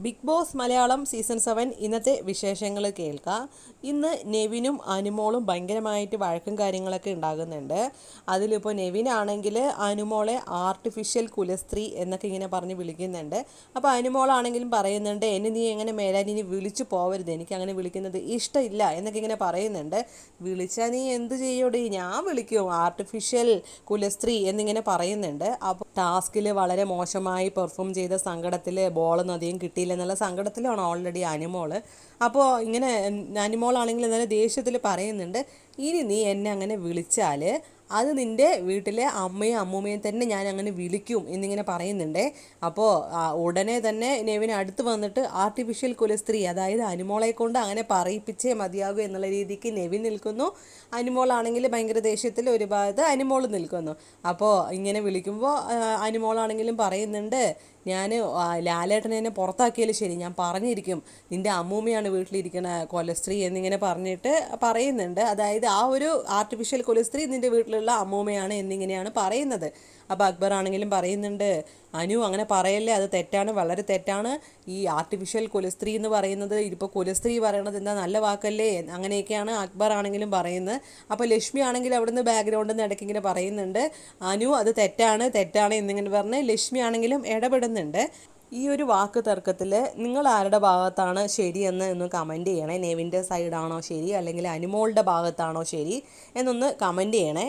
Big boss Malayalam season 7 ഇന്നത്തെ വിശേഷങ്ങൾ കേൾക്കാം. ഇന്ന് നെവിനും അനുമോളും ഭയങ്കരമായിട്ട് വഴക്കും കാര്യങ്ങളൊക്കെ ഉണ്ടാകുന്നുണ്ട്. അതിലിപ്പോൾ നെവിനാണെങ്കിൽ അനുമോളെ ആർട്ടിഫിഷ്യൽ കുലസ്ത്രീ എന്നൊക്കെ ഇങ്ങനെ പറഞ്ഞ് വിളിക്കുന്നുണ്ട്. അപ്പോൾ അനുമോളാണെങ്കിലും പറയുന്നുണ്ട്, എന്നെ നീ എങ്ങനെ മേലാൻ ഇനി വിളിച്ചു പോവരുത്, എനിക്ക് അങ്ങനെ വിളിക്കുന്നത് ഇഷ്ടമില്ല എന്നൊക്കെ ഇങ്ങനെ പറയുന്നുണ്ട്. വിളിച്ചാൽ നീ എന്ത് ചെയ്യൂടി, ഞാൻ വിളിക്കും ആർട്ടിഫിഷ്യൽ കുലസ്ത്രീ എന്നിങ്ങനെ പറയുന്നുണ്ട്. അപ്പോൾ ടാസ്കിൽ വളരെ മോശമായി പെർഫോം ചെയ്ത സങ്കടത്തിൽ ബോളൊന്നും അധികം കിട്ടിയില്ലെന്നുള്ള സങ്കടത്തിലാണ് ഓൾറെഡി അനുമോള്. അപ്പോൾ ഇങ്ങനെ അനുമോളാണെങ്കിൽ എന്നാലും ദേഷ്യത്തിൽ പറയുന്നുണ്ട്, ഇനി നീ എന്നെ അങ്ങനെ വിളിച്ചാൽ അത് നിൻ്റെ വീട്ടിലെ അമ്മയും അമ്മൂമ്മയും തന്നെ ഞാൻ അങ്ങനെ വിളിക്കും എന്നിങ്ങനെ പറയുന്നുണ്ട്. അപ്പോൾ ഉടനെ തന്നെ നെവിന് അടുത്ത് വന്നിട്ട് ആർട്ടിഫിഷ്യൽ കുലസ്ത്രീ, അതായത് അനുമോളെ കൊണ്ട് അങ്ങനെ പറയിപ്പിച്ചേ മതിയാകൂ എന്നുള്ള രീതിക്ക് നെവിൻ നിൽക്കുന്നു. അനുമോളാണെങ്കിൽ ഭയങ്കര ദേഷ്യത്തിൽ ഒരു ഭാഗത്ത് അനുമോൾ നിൽക്കുന്നു. അപ്പോൾ ഇങ്ങനെ വിളിക്കുമ്പോൾ അനുമോളാണെങ്കിലും പറയുന്നുണ്ട്, ഞാൻ ലാലേട്ടനെ എന്നെ പുറത്താക്കിയാലും ശരി, ഞാൻ പറഞ്ഞിരിക്കും നിൻ്റെ അമ്മൂമ്മയാണ് വീട്ടിലിരിക്കണ കൊലസ്ത്രീ എന്നിങ്ങനെ പറഞ്ഞിട്ട് പറയുന്നുണ്ട്. അതായത് ആ ഒരു ആർട്ടിഫിഷ്യൽ കൊലസ്ത്രീ നിൻ്റെ വീട്ടിലുള്ള അമ്മൂമ്മയാണ് എന്നിങ്ങനെയാണ് പറയുന്നത്. അപ്പോൾ അക്ബർ ആണെങ്കിലും പറയുന്നുണ്ട്, അനു അങ്ങനെ പറയല്ലേ, അത് തെറ്റാണ്, വളരെ തെറ്റാണ്. ഈ ആർട്ടിഫിഷ്യൽ കുലസ്ത്രീ എന്ന് പറയുന്നത്, ഇപ്പോൾ കുലസ്ത്രീ പറയണത് എന്താ നല്ല വാക്കല്ലേ, അങ്ങനെയൊക്കെയാണ് അക്ബർ ആണെങ്കിലും പറയുന്നത്. അപ്പോൾ ലക്ഷ്മി ആണെങ്കിൽ അവിടുന്ന് ബാക്ക്ഗ്രൗണ്ടിൽ നിന്ന് ഇടയ്ക്ക് ഇങ്ങനെ പറയുന്നുണ്ട്, അനു അത് തെറ്റാണ് തെറ്റാണ് എന്നിങ്ങനെ പറഞ്ഞ് ലക്ഷ്മി ആണെങ്കിലും ഇടപെടുന്നുണ്ട്. ഈ ഒരു വാക്ക് തർക്കത്തിൽ നിങ്ങൾ ആരുടെ ഭാഗത്താണ് ശരിയെന്ന് ഒന്ന് കമൻറ്റ് ചെയ്യണേ. നെവിൻ്റെ സൈഡാണോ ശരി, അല്ലെങ്കിൽ അനുമോളുടെ ഭാഗത്താണോ ശരി എന്നൊന്ന് കമൻറ്റ് ചെയ്യണേ.